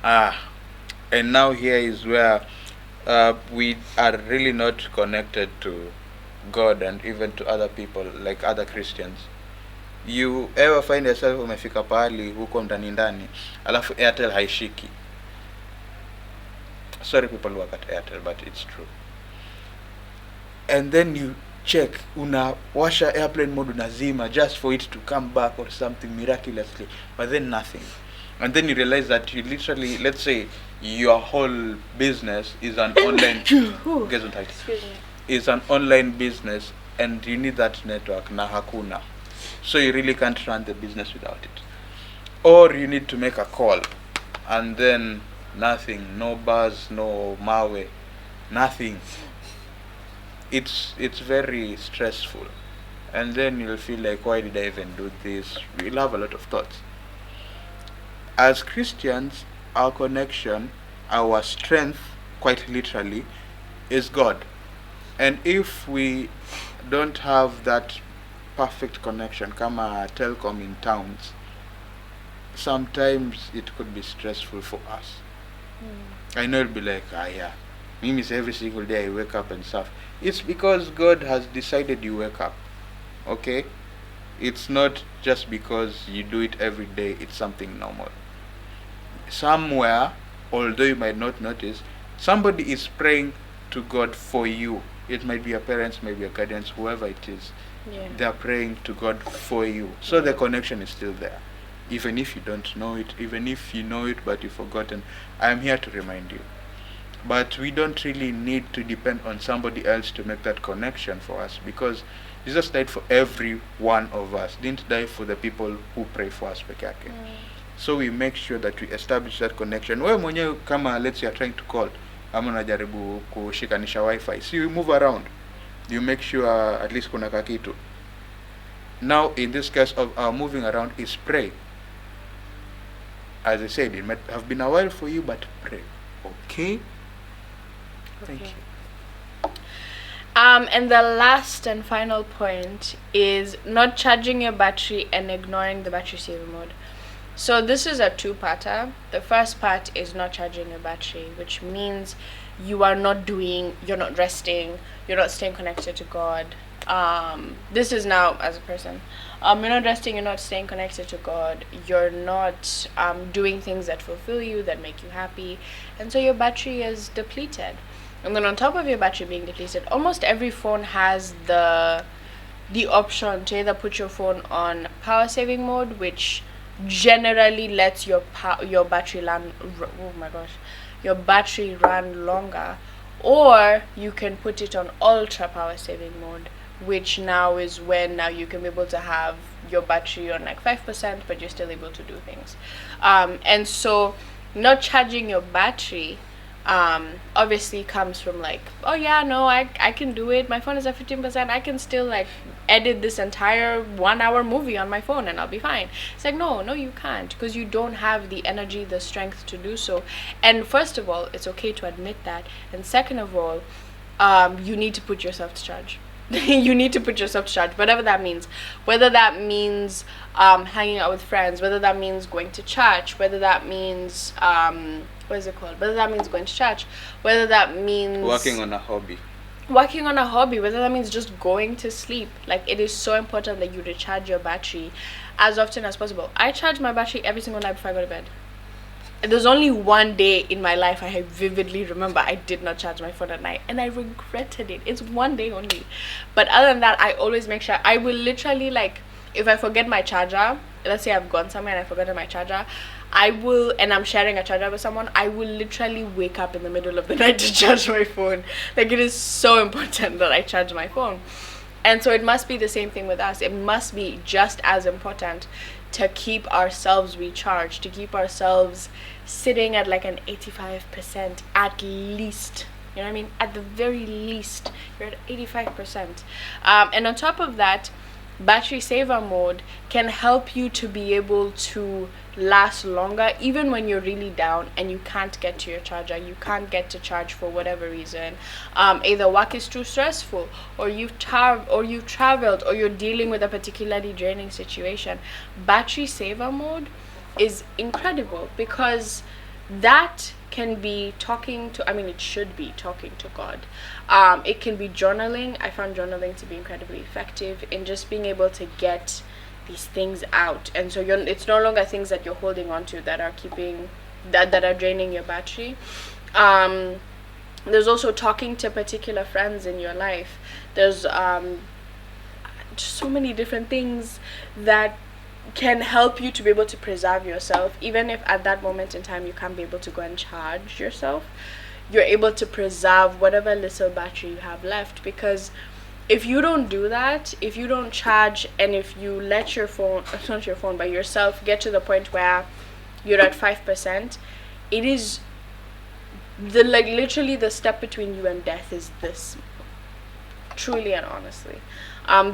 [SPEAKER 1] And now here is where we are really not connected to God and even to other people, like other Christians. You ever find yourself umefika pahali huko ndani alafu Airtel haishiki, Sorry, people who work at Airtel, but it's true. And then you check, unawasha airplane mode unazima just for it to come back or something miraculously, but then nothing. And then you realize that you literally, let's say your whole business is an online
[SPEAKER 2] Excuse me.
[SPEAKER 1] is an online business, and you need that network na hakuna, so you really can't run the business without it. Or you need to make a call, and then nothing, no buzz, no mawe, nothing. It's very stressful, and then you'll feel like, why did I even do this? You'll have a lot of thoughts. As Christians, our connection, our strength, quite literally, is God. And if we don't have that perfect connection, kama telecom in towns, sometimes it could be stressful for us. I know it'll be like, yeah, me is every single day I wake up and stuff. It's because God has decided you wake up. Okay? It's not just because you do it every day, it's something normal. Somewhere, although you might not notice, somebody is praying to God for you. It might be your parents, maybe your guardians, whoever it is.
[SPEAKER 2] Yeah.
[SPEAKER 1] They are praying to God for you. So the connection is still there. Even if you don't know it, even if you know it but you've forgotten, I am here to remind you. But we don't really need to depend on somebody else to make that connection for us, because Jesus died for every one of us. Didn't die for the people who pray for us peke yake. So we make sure that we establish that connection. Wewe mwenyewe kama let's say you're trying to call, ama unajaribu kushikanisha wifi, so you move around, you make sure at least kuna kakitu. Now in this case of our moving around is pray. As I said, it might have been a while for you, but pray. Okay? Thank you.
[SPEAKER 2] And the last and final point is not charging your battery and ignoring the battery saver mode. So this is a two-parter. The first part is not charging your battery, which means you're not resting, you're not staying connected to God. This is now as a person. You're not resting, you're not staying connected to God, you're not doing things that fulfill you, that make you happy, and so your battery is depleted. And then on top of your battery being depleted, almost every phone has the option to either put your phone on power saving mode, which generally lets your battery run longer, or you can put it on ultra power saving mode, which now is when now you can be able to have your battery on like 5%, but you're still able to do things. And so not charging your battery obviously comes from like, oh yeah, no, I can do it, my phone is at 15%, I can still like edit this entire 1 hour movie on my phone and I'll be fine. It's like, no, you can't, because you don't have the energy, the strength to do so. And first of all, it's okay to admit that, and second of all, you need to put yourself to charge. You need to put yourself to charge, whatever that means. Whether that means hanging out with friends, whether that means going to church, whether that means whether that means going to church, whether that means
[SPEAKER 1] Working on a hobby,
[SPEAKER 2] whether that means just going to sleep. Like, it is so important that you recharge your battery as often as possible. I charge my battery every single night before I go to bed. There's only one day in my life I vividly remember I did not charge my phone at night, and I regretted it. It's one day only. But other than that, I always make sure. I will literally, like, if I forget my charger, let's say I've gone somewhere and I forgot my charger, I will, and I'm sharing a charger with someone, I will literally wake up in the middle of the night to charge my phone. Like, it is so important that I charge my phone. And so it must be the same thing with us. It must be just as important to keep ourselves recharged, to keep ourselves sitting at like an 85% at least. You know what I mean? At the very least, you're at 85%. And on top of that, battery saver mode can help you to be able to last longer, even when you're really down and you can't get to your charger, you can't get to charge for whatever reason. Either work is too stressful, or you've traveled, or you're dealing with a particularly draining situation. Battery saver mode is incredible, because that can be it should be talking to God. It can be journaling. I found journaling to be incredibly effective in just being able to get these things out, and so it's no longer things that you're holding on to that are draining your battery. Um, there's also talking to particular friends in your life. There's just so many different things that can help you to be able to preserve yourself, even if at that moment in time you can't be able to go and charge yourself. You're able to preserve whatever little battery you have left, because if you don't do that, if you don't charge, and if you let your phone, not your phone but yourself, get to the point where you're at 5%, it is the, like, literally the step between you and death is this, truly and honestly.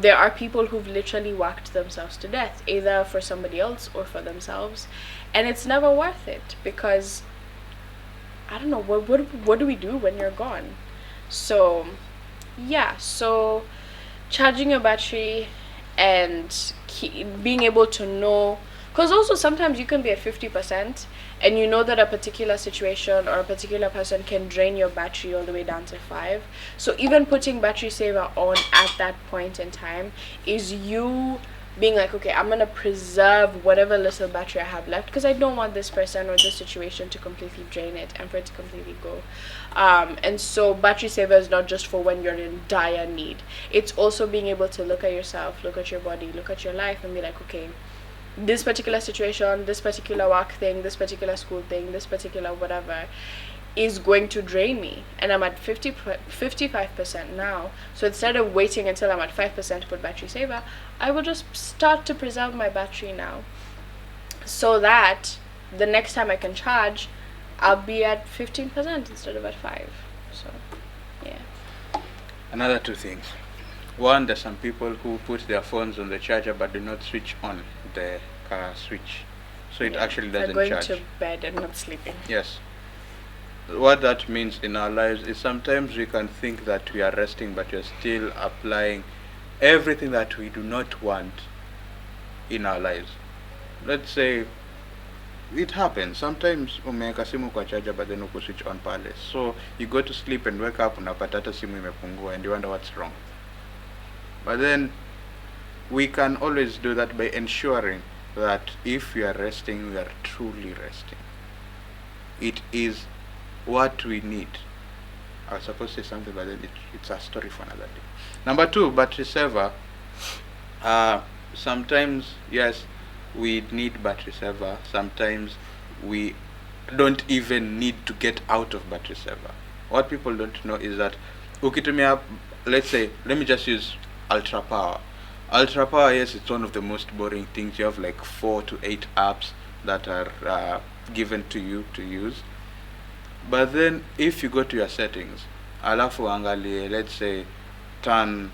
[SPEAKER 2] There are people who've literally worked themselves to death, either for somebody else or for themselves, and it's never worth it, because I don't know, what do we do when you're gone? So yeah, so charging your battery and being able to know, because also sometimes you can be at 50% and you know that a particular situation or a particular person can drain your battery all the way down to 5. So even putting battery saver on at that point in time is you being like, okay, I'm gonna preserve whatever little battery I have left, because I don't want this person or this situation to completely drain it and for it to completely go. And so battery saver is not just for when you're in dire need. It's also being able to look at yourself, look at your body, look at your life, and be like, okay, this particular situation, this particular work thing, this particular school thing, this particular whatever is going to drain me, and I'm at 55% now. So instead of waiting until I'm at 5% to put battery saver, I will just start to preserve my battery now, so that the next time I can charge, I'll be at 15% instead of at 5. So yeah.
[SPEAKER 1] Another two things. One, there's some people who put their phones on the charger but do not switch on the switch, so it actually doesn't
[SPEAKER 2] They're going
[SPEAKER 1] charge.
[SPEAKER 2] to bed and not sleeping.
[SPEAKER 1] Yes. What that means in our lives is sometimes we can think that we are resting, but we're still applying everything that we do not want in our lives. Let's say it happens sometimes, umeweka simu kwa charger but then uko switch on pale, so you go to sleep and wake up unapata hata simu imepungua and you wonder what's wrong. But then we can always do that by ensuring that if we are resting, we are truly resting. It is what we need. I was supposed to say something, but then it's a story for another day. Number two, battery saver. Sometimes, yes, we need battery saver. Sometimes we don't even need to get out of battery saver. What people don't know is that ukitumia, let's say, let me just use ultra power. Ultra power, yes, it's one of the most boring things. You have like 4 to 8 apps that are given to you to use. But then if you go to your settings, alafu angalie, let's say turn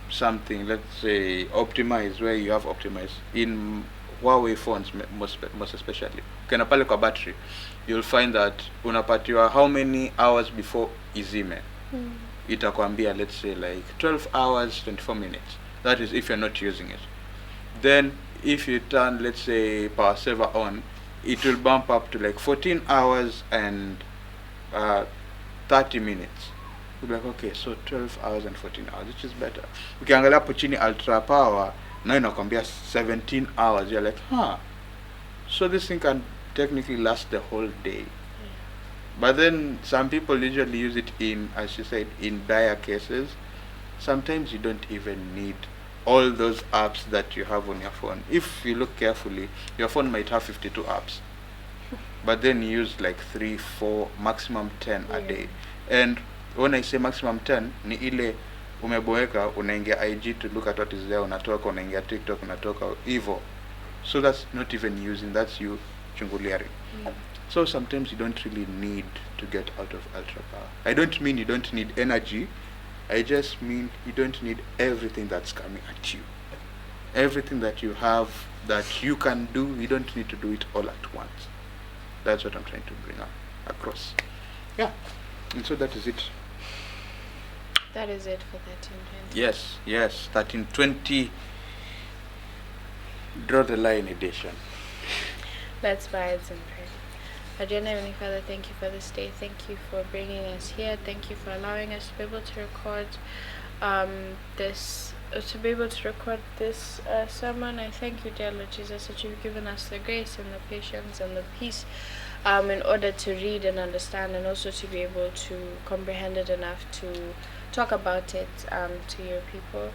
[SPEAKER 1] something, let's say optimize, where you have optimize in Huawei phones most especially. Ukienda pale kwa battery, you'll find that unapatiwa how many hours before izime. Itakwambia, let's say like 12 hours 24 minutes. That is if you're not using it. Then if you turn, let's say, power saver on, it will bump up to like 14 hours and 30 minutes. You'll be like, okay, so 12 hours and 14 hours, which is better. Ukiangalia hapo chini ultra power, now inakwambia 17 hours. You're like, so this thing can technically last the whole day. But then some people usually use it in, as you said, in dire cases. Sometimes you don't even need all those apps that you have on your phone. If you look carefully, your phone might have 52 apps, but then you use like 3, 4, maximum 10 a day. And when I say maximum 10, ni ile umeboeka, unaingia IG to look at what is there, unatoka, unaingia TikTok, unatoka, Evo. So that's not even using, that's you chunguliari. So sometimes you don't really need to get out of ultra power. I don't mean you don't need energy. I just mean you don't need everything that's coming at you. Everything that you have that you can do, you don't need to do it all at once. That's what I'm trying to bring across. Yeah. And so that is it.
[SPEAKER 2] That is it for 1320.
[SPEAKER 1] Yes. 1320. Draw the line edition.
[SPEAKER 2] Let's rise and pray. Our dear Heavenly Father, thank you for this day. Thank you for bringing us here. Thank you for allowing us to be able to record this sermon. I thank you, dear Lord Jesus, that you've given us the grace and the patience and the peace in order to read and understand, and also to be able to comprehend it enough to talk about it to your people.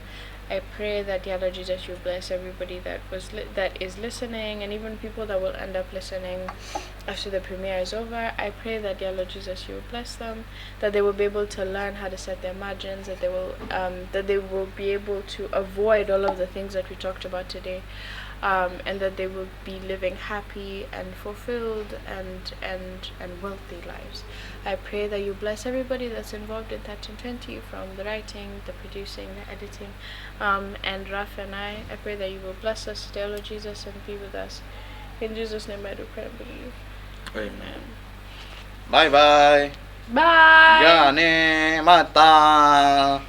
[SPEAKER 2] I pray that the Lord Jesus, you bless everybody that is listening, and even people that will end up listening after the premiere is over. I pray that the Lord Jesus, you will bless them, that they will be able to learn how to set their margins, that they will be able to avoid all of the things that we talked about today, and that they will be living happy and fulfilled and wealthy lives. I pray that you bless everybody that's involved in 1320, from the writing, the producing, the editing, and Raf and I pray that you will bless us today, Lord Jesus, and be with us. In Jesus' name I do pray and believe.
[SPEAKER 1] Amen. Bye bye.
[SPEAKER 2] Bye.
[SPEAKER 1] Jane mata.